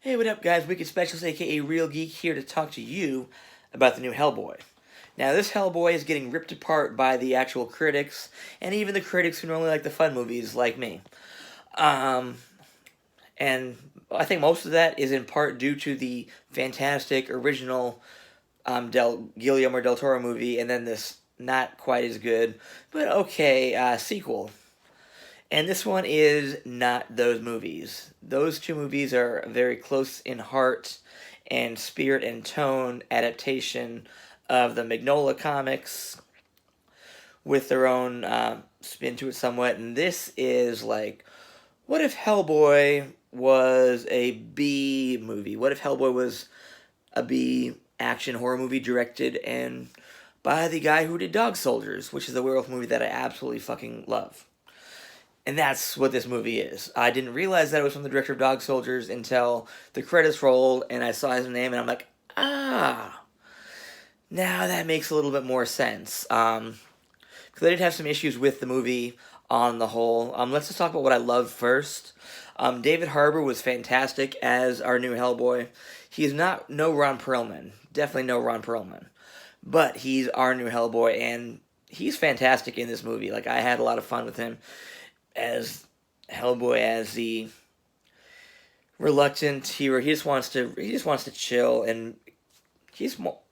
Hey, what up, guys? Wicked Specials, aka Real Geek, here to talk to you about the new Hellboy. Now, this Hellboy is getting ripped apart by the actual critics, and even the critics who normally like the fun movies, like me. Um, and I think most of that is in part due to the fantastic original Guillermo del Toro movie, and then this not quite as good, but okay sequel. And this one is not those movies. Those two movies are very close in heart and spirit and tone adaptation of the Magnolia comics with their own spin to it somewhat. And this is like, what if Hellboy was a B movie? What if Hellboy was a B action horror movie directed and by the guy who did Dog Soldiers, which is a werewolf movie that I absolutely fucking love. And that's what this movie is. I didn't realize that it was from the director of Dog Soldiers until the credits rolled and I saw his name and I'm like, ah, now that makes a little bit more sense. Because I did have some issues with the movie on the whole. Let's just talk about what I love first. David Harbour was fantastic as our new Hellboy. He's not no Ron Perlman, definitely no Ron Perlman, but he's our new Hellboy and he's fantastic in this movie. Like I had a lot of fun with him as Hellboy, as the reluctant hero. He just wants to chill and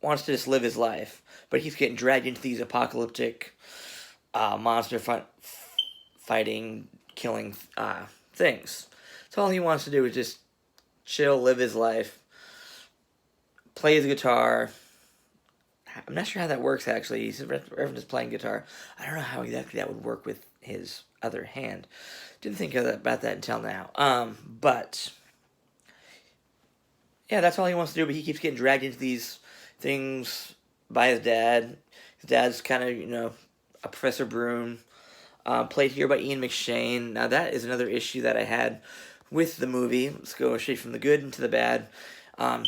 wants to just live his life, but he's getting dragged into these apocalyptic monster fighting, killing things. So all he wants to do is just chill, live his life, play his guitar. I'm not sure how that works actually. He's referenced playing guitar. I don't know how exactly that would work with his other hand. Didn't think about that until now. But yeah, that's all he wants to do. But he keeps getting dragged into these things by his dad. His dad's kind of a Professor Broom, played here by Ian McShane. Now that is another issue that I had with the movie. Let's go straight from the good into the bad. Ian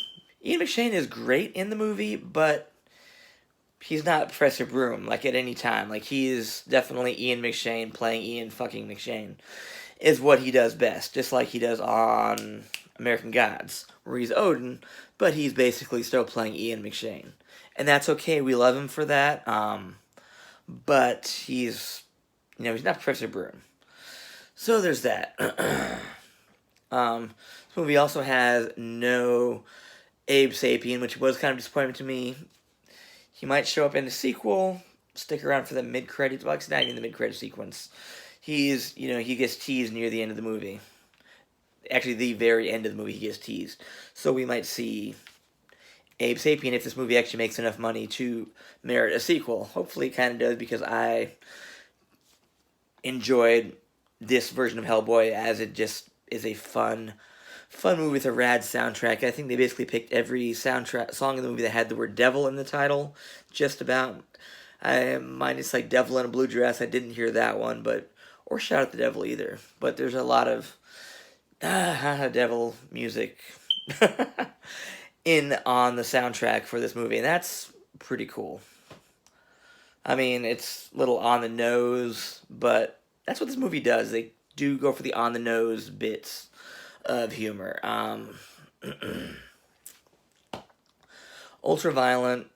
McShane is great in the movie, but he's not Professor Broom, like, at any time. Like, he is definitely Ian McShane playing Ian fucking McShane, is what he does best. Just like he does on American Gods, where he's Odin, but he's basically still playing Ian McShane. And that's okay, we love him for that, but he's not Professor Broom. So there's that. This movie also has no Abe Sapien, which was kind of disappointing to me. He might show up in the sequel, stick around for the mid-credits, well, it's not even the mid-credit sequence. He gets teased near the end of the movie. Actually, the very end of the movie, he gets teased. So we might see Abe Sapien if this movie actually makes enough money to merit a sequel. Hopefully it kind of does, because I enjoyed this version of Hellboy as it just is a fun movie with a rad soundtrack. I think they basically picked every soundtrack song in the movie that had the word devil in the title, just about. Minus like Devil in a Blue Dress. I didn't hear that one, or Shout at the Devil either. But there's a lot of devil music on the soundtrack for this movie, and that's pretty cool. I mean, it's a little on the nose, but that's what this movie does. They do go for the on the nose bits of humor. Ultra violent,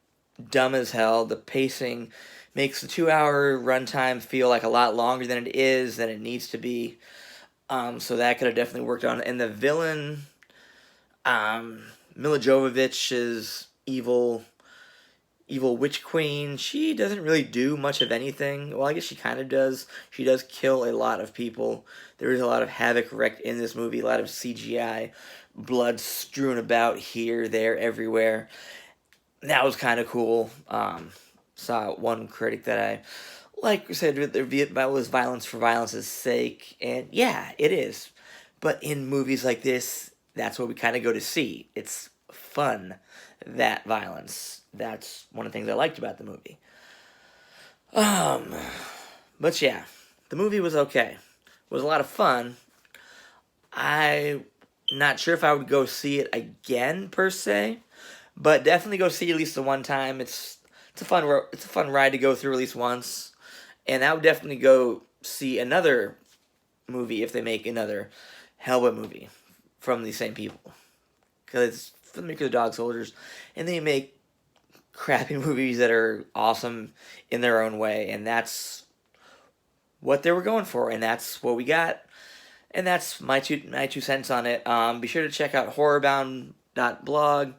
dumb as hell. The pacing makes the 2-hour runtime feel like a lot longer than it is, than it needs to be. So that could have definitely worked on. And the villain, Mila Jovovich's evil witch queen, she doesn't really do much of anything. Well, I guess she kind of does. She does kill a lot of people. There is a lot of havoc wreaked in this movie, a lot of CGI, blood strewn about here, there, everywhere. That was kind of cool. Saw one critic that I said it was violence for violence's sake, and yeah, it is. But in movies like this, that's what we kind of go to see. It's fun, that violence. That's one of the things I liked about the movie. But yeah, the movie was okay. It was a lot of fun. I'm not sure if I would go see it again per se, but definitely go see it at least the one time. It's a fun ride to go through at least once, and I would definitely go see another movie if they make another Hellboy movie from the same people. because it's for the makers of Dog Soldiers, and they make crappy movies that are awesome in their own way, and that's what they were going for, and that's what we got. And that's my two cents on it. Be sure to check out horrorbound.blog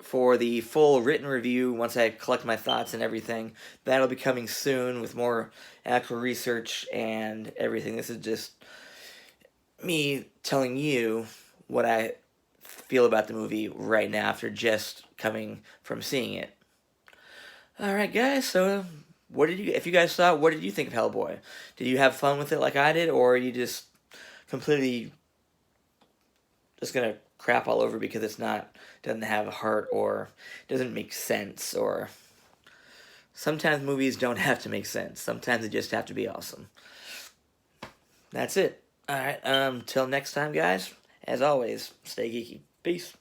for the full written review once I collect my thoughts and everything. That'll be coming soon with more actual research and everything. This is just me telling you what I feel about the movie right now after just coming from seeing it. Alright guys, so if you guys saw it, what did you think of Hellboy? Did you have fun with it like I did, or are you just completely just gonna crap all over because doesn't have a heart or doesn't make sense? Or sometimes movies don't have to make sense. Sometimes they just have to be awesome. That's it. Alright, till next time guys, as always, stay geeky. Peace.